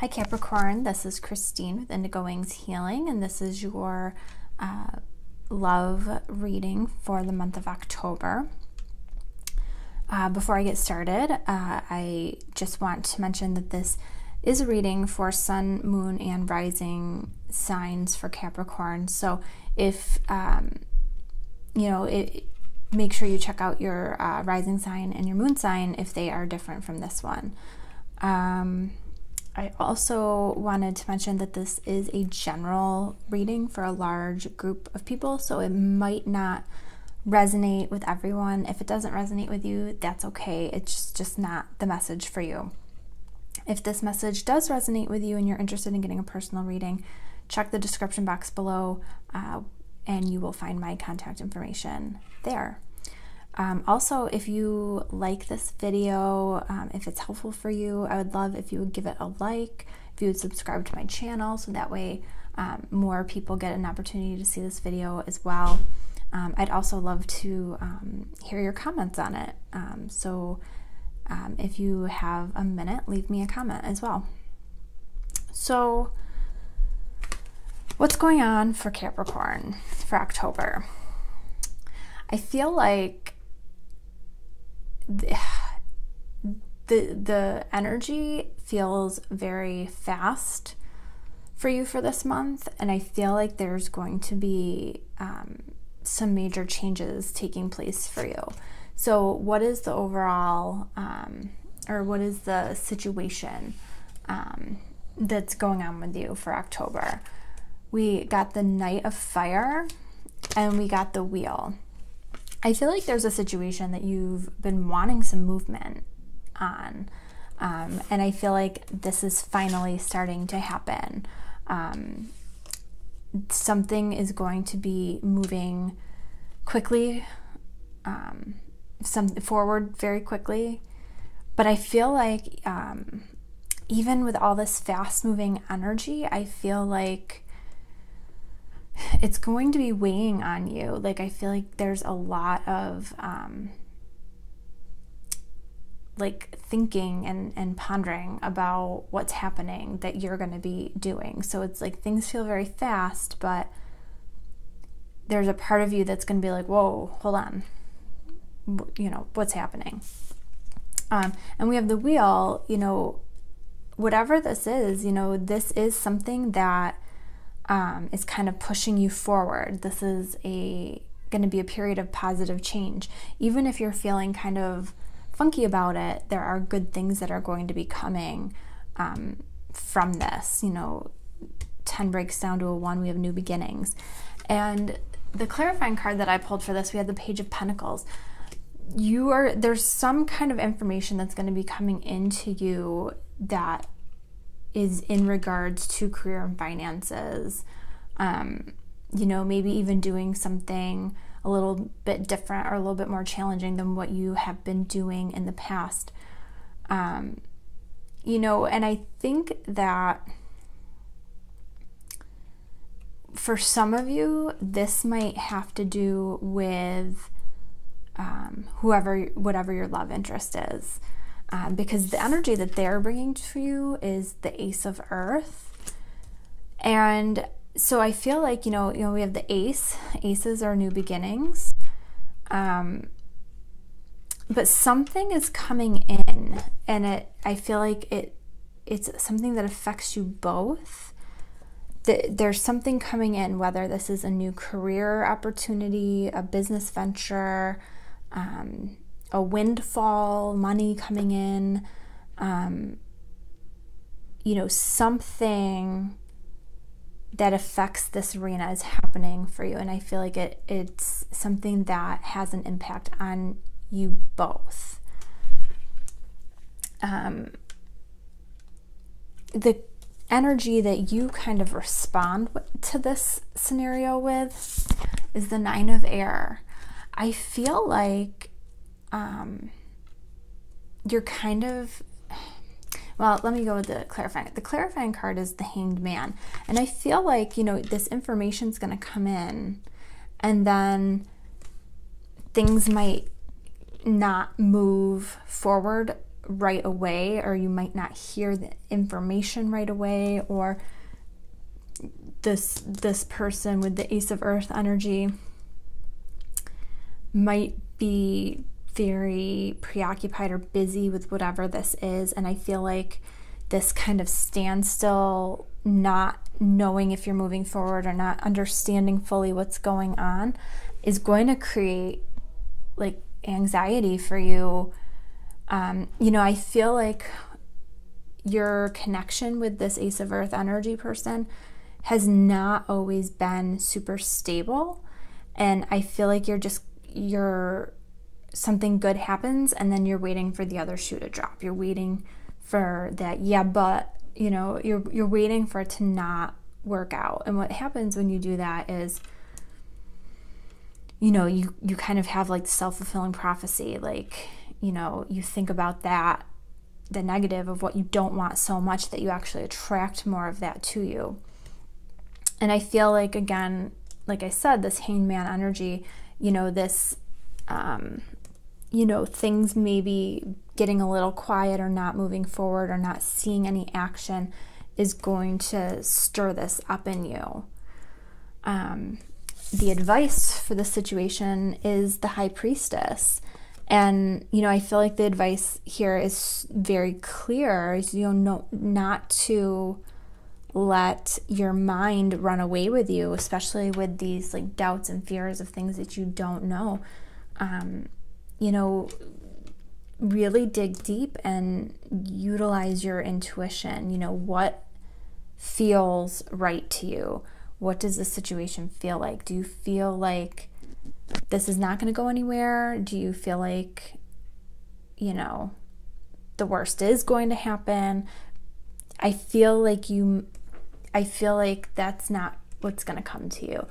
Hi Capricorn, this is Christine with Indigo Healing, and this is your love reading for the month of October. Before I get started, I just want to mention that this is a reading for Sun, Moon, and Rising signs for Capricorn. So if, make sure you check out your rising sign and your moon sign if they are different from this one. I also wanted to mention that this is a general reading for a large group of people, so it might not resonate with everyone. If it doesn't resonate with you, that's okay. It's just not the message for you. If this message does resonate with you and you're interested in getting a personal reading, check the description box below and you will find my contact information there. Also, if you like this video, if it's helpful for you, I would love if you would give it a like, if you would subscribe to my channel, so that way more people get an opportunity to see this video as well. I'd also love to hear your comments on it. If you have a minute, leave me a comment as well. So, what's going on for Capricorn for October? I feel like the energy feels very fast for you for this month, and I feel like there's going to be some major changes taking place for you. So what is the overall or what is the situation that's going on with you for October? We got the Knight of Fire and we got the Wheel. I feel like there's a situation that you've been wanting some movement on, and I feel like this is finally starting to happen. Something is going to be moving quickly, forward very quickly, but I feel like even with all this fast-moving energy, I feel like it's going to be weighing on you. Like, I feel like there's a lot of thinking and pondering about what's happening that you're going to be doing. So it's like things feel very fast, but there's a part of you that's going to be like, whoa, hold on, what's happening? And we have the Wheel. Whatever this is, this is something that is kind of pushing you forward. This is going to be a period of positive change. Even if you're feeling kind of funky about it, there are good things that are going to be coming from this. 10 breaks down to a 1, we have new beginnings. And the clarifying card that I pulled for this, we had the Page of Pentacles. There's some kind of information that's going to be coming into you that is in regards to career and finances, maybe even doing something a little bit different or a little bit more challenging than what you have been doing in the past. And I think that for some of you, this might have to do with whatever your love interest is. Because the energy that they're bringing to you is the Ace of Earth. And so I feel like, we have the Ace. Aces are new beginnings. But something is coming in, and I feel like it's something that affects you both. There's something coming in, whether this is a new career opportunity, a business venture, a windfall, money coming in, something that affects this arena is happening for you. And I feel like it's something that has an impact on you both. The energy that you kind of respond to this scenario with is the Nine of Air. I feel like you're kind of, well, let me go with the clarifying. The clarifying card is the Hanged Man. And I feel like, this information's going to come in, and then things might not move forward right away, or you might not hear the information right away, or this person with the Ace of Earth energy might be very preoccupied or busy with whatever this is. And I feel like this kind of standstill, not knowing if you're moving forward or not understanding fully what's going on, is going to create like anxiety for you. I feel like your connection with this Ace of Earth energy person has not always been super stable. And I feel like something good happens and then you're waiting for the other shoe to drop. You're waiting for that, you're waiting for it to not work out. And what happens when you do that is, you kind of have like self-fulfilling prophecy. Like, you think about that, the negative of what you don't want so much that you actually attract more of that to you. And I feel like, again, like I said, this Hanged Man energy, this, things maybe getting a little quiet or not moving forward or not seeing any action is going to stir this up in you. The advice for this situation is the High Priestess. And, I feel like the advice here is very clear, not to let your mind run away with you, especially with these like doubts and fears of things that you don't know. Really dig deep and utilize your intuition. What feels right to you? What does the situation feel like? Do you feel like this is not going to go anywhere? Do you feel like, the worst is going to happen? I feel like that's not what's going to come to you.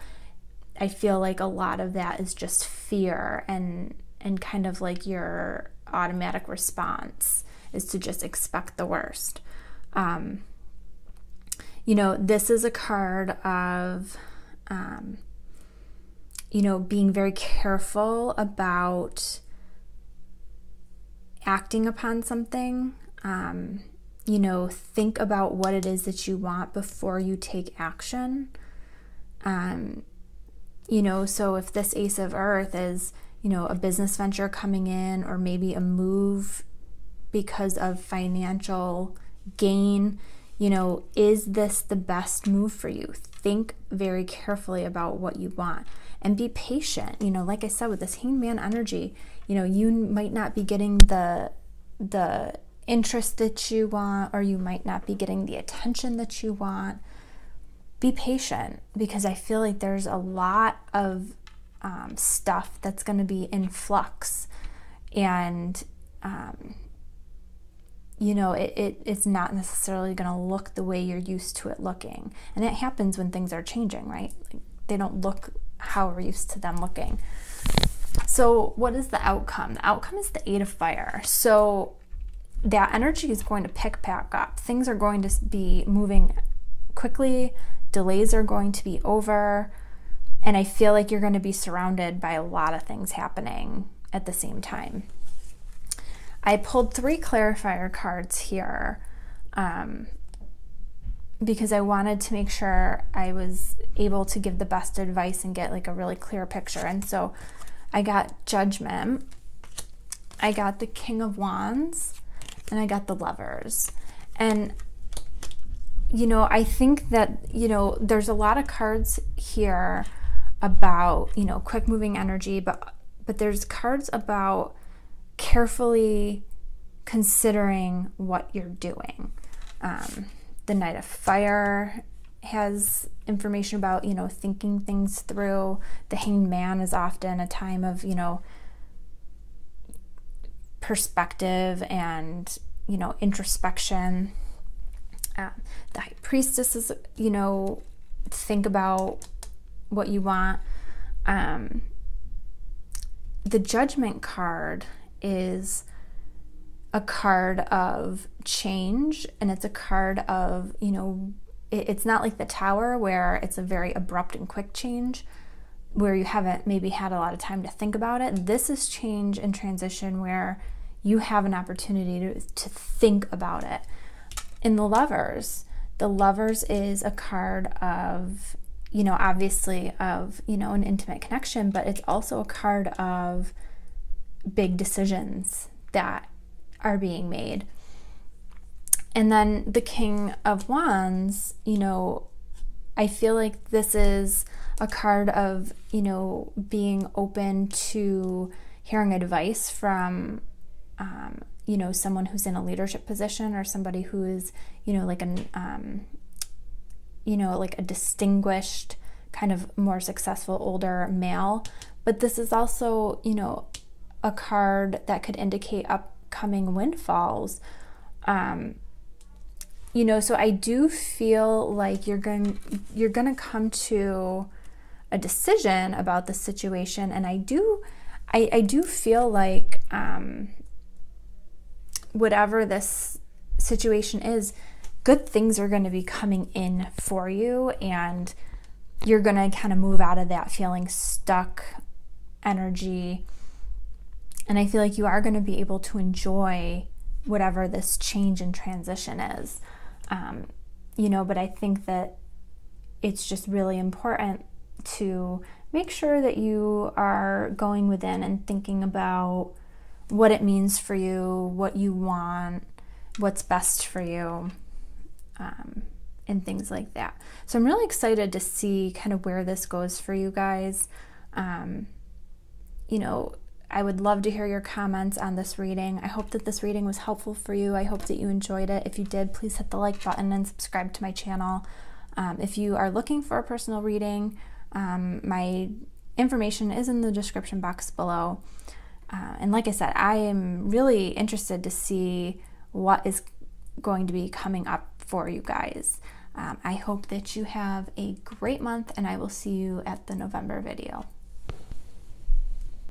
I feel like a lot of that is just fear and kind of like your automatic response is to just expect the worst. This is a card of, being very careful about acting upon something. Think about what it is that you want before you take action. So if this Ace of Earth is, a business venture coming in, or maybe a move because of financial gain, is this the best move for you? Think very carefully about what you want and be patient. Like I said, with this Hanged Man energy, you might not be getting the interest that you want, or you might not be getting the attention that you want. Be patient, because I feel like there's a lot of stuff that's going to be in flux, and it's not necessarily going to look the way you're used to it looking. And it happens when things are changing, right? Like, they don't look how we're used to them looking. So what is the outcome? The outcome is the Eight of Fire. So that energy is going to pick back up. Things are going to be moving quickly. Delays are going to be over. And I feel like you're going to be surrounded by a lot of things happening at the same time. I pulled 3 clarifier cards here because I wanted to make sure I was able to give the best advice and get like a really clear picture. And so I got Judgment, I got the King of Wands, and I got the Lovers. And I think that there's a lot of cards here about quick moving energy, but there's cards about carefully considering what you're doing. The Knight of Fire has information about thinking things through. The Hanged Man is often a time of perspective and introspection. The High Priestess is think about what you want. The Judgment card is a card of change, and it's a card of it's not like the Tower where it's a very abrupt and quick change where you haven't maybe had a lot of time to think about it. This is change and transition where you have an opportunity to think about it. In the Lovers is a card of, obviously of, an intimate connection, but it's also a card of big decisions that are being made. And then the King of Wands, I feel like this is a card of, being open to hearing advice from, someone who's in a leadership position, or somebody who is, like a distinguished, kind of more successful older male. But this is also, a card that could indicate upcoming windfalls. So I do feel like you're going to come to a decision about the situation, and I do feel like whatever this situation is, good things are going to be coming in for you, and you're going to kind of move out of that feeling stuck energy. And I feel like you are going to be able to enjoy whatever this change and transition is. But I think that it's just really important to make sure that you are going within and thinking about what it means for you, what you want, what's best for you, and things like that. So I'm really excited to see kind of where this goes for you guys. I would love to hear your comments on this reading. I hope that this reading was helpful for you. I hope that you enjoyed it. If you did, please hit the like button and subscribe to my channel. If you are looking for a personal reading, my information is in the description box below. And like I said, I am really interested to see what is going to be coming up for you guys. I hope that you have a great month, and I will see you at the November video.